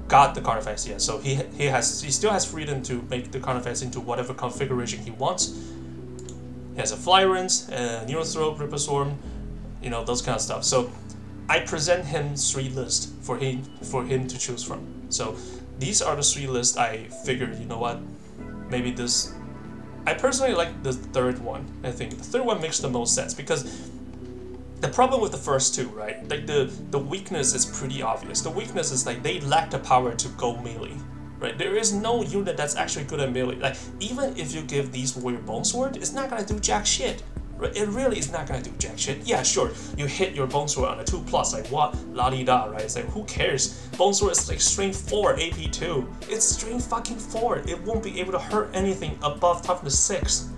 got the Carnifex yet, so he still has freedom to make the Carnifex into whatever configuration he wants. He has a Flyrant, a Neurothrope, Ripper Swarm, you know, those kind of stuff. So I present him 3 lists for him to choose from. So these are the 3 lists I figured, you know what, maybe this. I personally like the third one. I think the third one makes the most sense because the problem with the first 2, right? Like the weakness is pretty obvious. The weakness is like they lack the power to go melee, right? There is no unit that's actually good at melee. Like even if you give these warrior Bonesword, it's not gonna do jack shit. Right? It really is not gonna do jack shit. Yeah, sure, you hit your Bonesword on a 2+, like what? La-di-da, right? It's like, who cares? Bonesword is like strength 4 AP 2. It's strength fucking 4. It won't be able to hurt anything above toughness 6,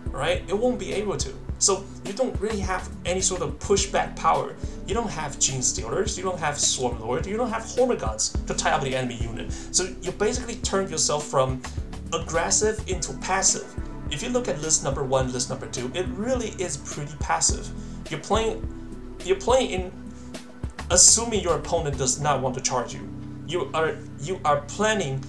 right? It won't be able to. So you don't really have any sort of pushback power. You don't have Genestealers, you don't have Swarmlord, you don't have Termagants to tie up the enemy unit. So you basically turn yourself from aggressive into passive. If you look at list number 1, list number 2, it really is pretty passive. You're playing in assuming your opponent does not want to charge you. You are planning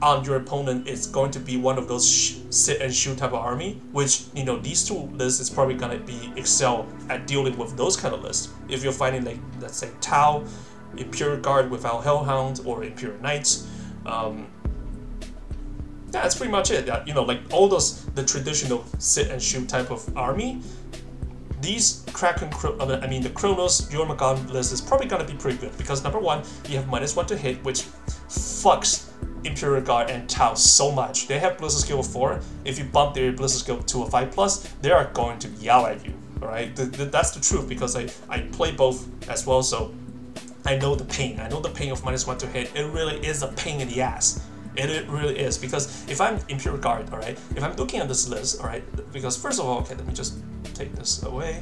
on your opponent is going to be one of those sit and shoot type of army, which, you know, these 2 lists is probably gonna be excel at dealing with those kind of lists. If you're fighting like, let's say, Tau, Imperial Guard without Hellhound, or Imperial Knights, yeah, that's pretty much it. You know, like all those, the traditional sit and shoot type of army, these the Kronos Makan list is probably gonna be pretty good because number 1, you have -1 to hit, which fucks Imperial Guard and Tau so much. They have Blizzard skill 4. If you bump their Blizzard skill to a 5+, they are going to yell at you. Alright, that's the truth because I play both as well, so I know the pain. I know the pain of -1 to hit. It really is a pain in the ass. It really is, because if I'm Imperial Guard, alright, if I'm looking at this list, alright, because first of all, okay, let me just take this away.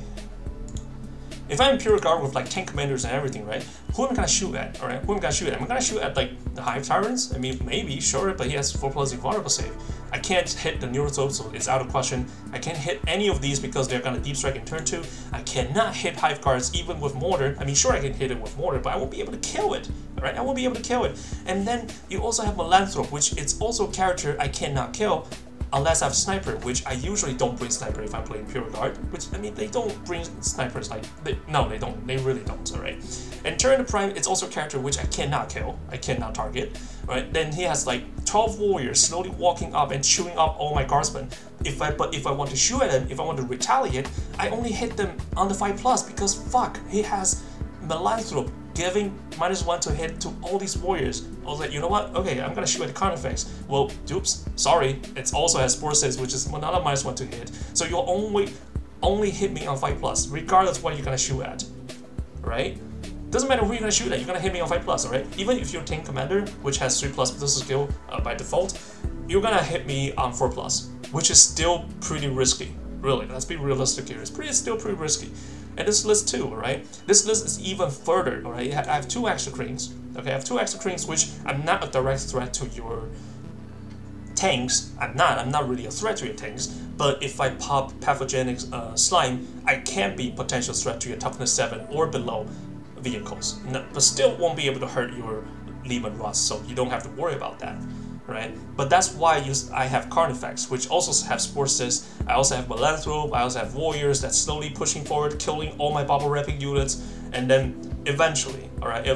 If I'm Imperial Guard with like 10 commanders and everything, right, who am I gonna shoot at, alright? Who am I gonna shoot at? Am I gonna shoot at like the Hive Tyrants? I mean, maybe, sure, but he has 4+ invulnerable save. I can't hit the Neurothrope, so it's out of question. I can't hit any of these because they're gonna deep strike in turn 2. I cannot hit Hive Guards even with Mortar. I mean, sure, I can hit it with Mortar, but I won't be able to kill it. Alright, I won't be able to kill it. And then you also have Monstrous, which it's also a character I cannot kill unless I have Sniper, which I usually don't bring Sniper if I'm playing Imperial Guard, which, I mean, they don't bring Snipers like, no, they don't, they really don't, alright? And Tyranid Prime, it's also a character which I cannot kill, I cannot target, right? Then he has like 12 warriors slowly walking up and chewing up all my guardsmen. But if I want to shoot at him, if I want to retaliate, I only hit them on the 5+, because fuck, he has Monstrous giving -1 to hit to all these warriors. I was like, you know what? Okay, I'm gonna shoot at the Carnifex. Well, oops, sorry. It also has Spore, which is another -1 to hit. So you'll only hit me on 5+, regardless of what you're gonna shoot at, right? Doesn't matter who you're gonna shoot at. You're gonna hit me on 5+, alright? Even if you're Tank Commander, which has 3+ Blizzard skill by default, you're gonna hit me on 4+, which is still pretty risky. Really, let's be realistic here. It's still pretty risky. And this list too, right? This list is even further, alright? I have 2 extra cranes. Okay, I have 2 extra cranes, which are not a direct threat to tanks, I'm not really a threat to your tanks, but if I pop pathogenic slime, I can be potential threat to your toughness 7 or below vehicles, but still won't be able to hurt your Lehman Rust, so you don't have to worry about that, right? But that's why I have Carnifex, which also have Spore Cysts. I also have Miasma, I also have Warriors that's slowly pushing forward, killing all my bubble wrapping units, and then eventually, alright,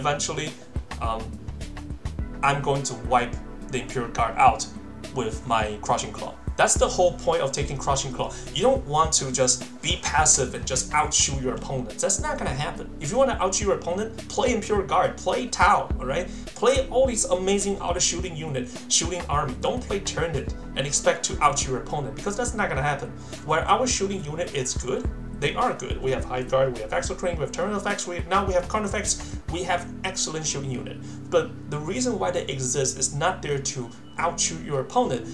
I'm going to wipe the Imperial Guard out with my Crushing Claw. That's the whole point of taking Crushing Claw. You don't want to just be passive and just outshoot your opponents. That's not gonna happen. If you want to outshoot your opponent, play Imperial Guard, play Tau, alright? Play all these amazing auto-shooting unit, shooting army. Don't play Tyranid and expect to outshoot your opponent, because that's not gonna happen. Where our shooting unit is good, they are good. We have Hive Guard, we have Exocrine, we have Terminal-Fax, now we have Carnifex, we have excellent shooting unit. But the reason why they exist is not there to outshoot your opponent.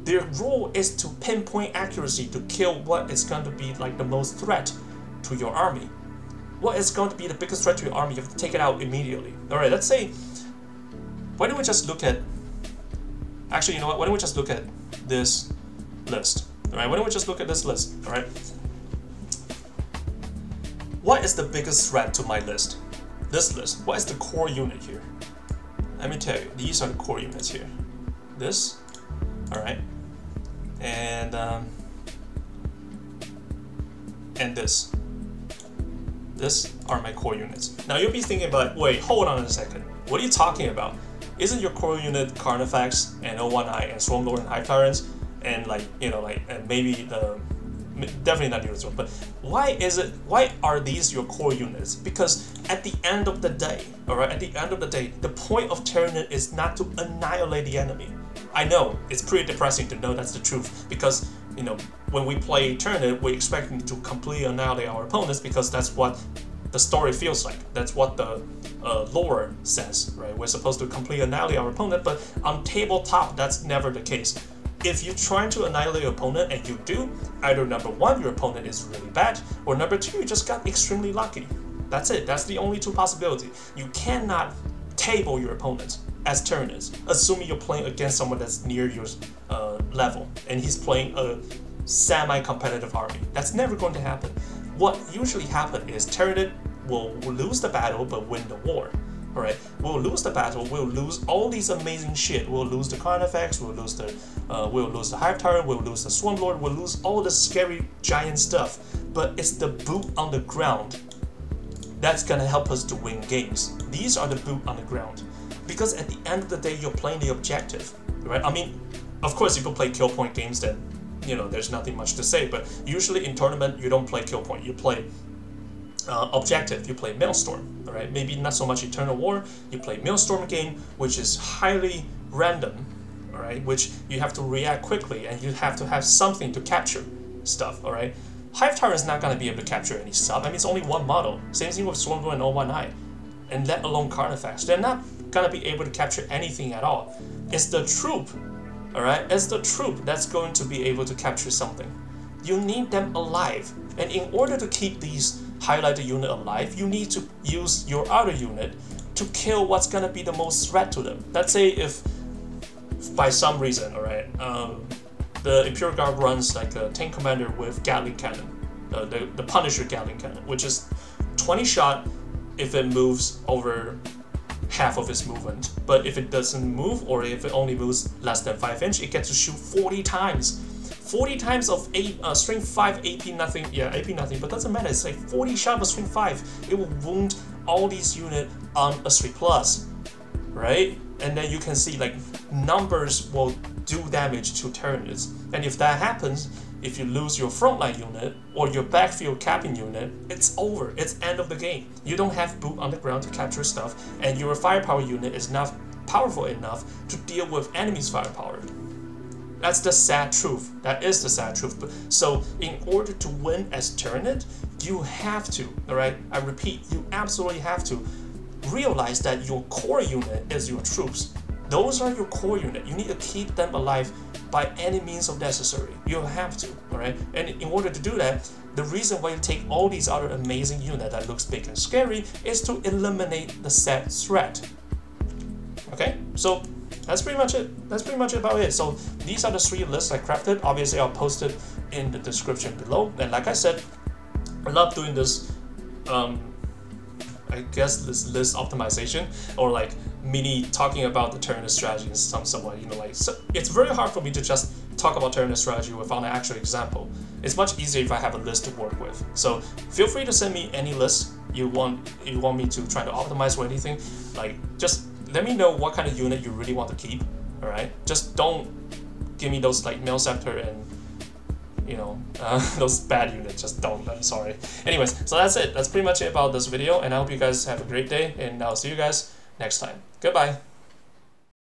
Their role is to pinpoint accuracy to kill what is going to be like the most threat to your army. What is going to be the biggest threat to your army? You have to take it out immediately. Alright, let's say, why don't we just look at, actually, you know what, why don't we just look at this list? Alright, why don't we just look at this list? Alright. What is the biggest threat to my list? This list. What is the core unit here? Let me tell you, these are the core units here. This, alright. And this. This are my core units. Now you'll be thinking about, wait, hold on a second. What are you talking about? Isn't your core unit Carnifex and 019 and Swarmlord and Hive Tyrants and and maybe the definitely not Neurothrope, but why are these your core units? Because at the end of the day, alright, at the end of the day, the point of Tyranid is not to annihilate the enemy. I know, it's pretty depressing to know that's the truth, because, when we play Tyranid, we expect to completely annihilate our opponents, because that's what the story feels like. That's what the lore says, right? We're supposed to completely annihilate our opponent, but on tabletop, that's never the case. If you're trying to annihilate your opponent, and you do, either number one, your opponent is really bad, or number two, you just got extremely lucky. That's it. That's the only two possibilities. You cannot table your opponent as Tyranids, assuming you're playing against someone that's near your level, and he's playing a semi-competitive army. That's never going to happen. What usually happens is Tyranid will lose the battle but win the war. Alright, we'll lose the battle, we'll lose all these amazing shit. We'll lose the Carnifex, we'll lose the Hive Tyrant, we'll lose the Swarmlord, we'll lose all the scary giant stuff. But it's the boot on the ground that's gonna help us to win games. These are the boot on the ground. Because at the end of the day, you're playing the objective, right? I mean, of course, if you play kill point games, then, there's nothing much to say, but usually in tournament, you don't play kill point, you play objective, you play Maelstrom, alright? Maybe not so much Eternal War, you play Maelstrom game, which is highly random, alright? Which you have to react quickly, and you have to have something to capture stuff, alright? Hive Tyrant is not going to be able to capture any stuff. I mean, it's only one model. Same thing with Swarmlord and 019, and let alone Carnifex. They're not going to be able to capture anything at all. It's the troop, alright? It's the troop that's going to be able to capture something. You need them alive, and in order to keep these highlighted unit alive, you need to use your other unit to kill what's gonna be the most threat to them. Let's say if by some reason, alright, the Imperial Guard runs like a tank commander with Gatling cannon, the Punisher Gatling cannon, which is 20 shot if it moves over half of its movement. But if it doesn't move, or if it only moves less than 5 inch, it gets to shoot 40 times. 40 times of strength 5 AP nothing, yeah, AP nothing, but doesn't matter, it's like 40 shot of strength 5. It will wound all these units on a 3+, right? And then you can see like numbers will do damage to Tyranids. And if that happens, if you lose your frontline unit or your backfield capping unit, it's over, it's end of the game. You don't have boot on the ground to capture stuff, and your firepower unit is not powerful enough to deal with enemy's firepower. That's the sad truth. That is the sad truth. So in order to win as Tyranid, you have to, alright? I repeat, you absolutely have to realize that your core unit is your troops. Those are your core unit. You need to keep them alive by any means of necessary. You have to, alright? And in order to do that, the reason why you take all these other amazing units that looks big and scary is to eliminate the set threat. Okay? So that's pretty much it. That's pretty much about it. So these are the 3 lists I crafted. Obviously, I'll post it in the description below. And like I said, I love doing this, I guess this list optimization, or like mini talking about the Tyranid strategy in some way, you know, like, so it's very hard for me to just talk about Tyranid strategy without an actual example. It's much easier if I have a list to work with. So feel free to send me any list you want me to try to optimize or anything. Like, just let me know what kind of unit you really want to keep. All right, just don't give me those like Mail Scepter and, you know, those bad units. Just don't. I'm sorry. Anyways, so that's it. That's pretty much it about this video, and I hope you guys have a great day, and I'll see you guys next time. Goodbye.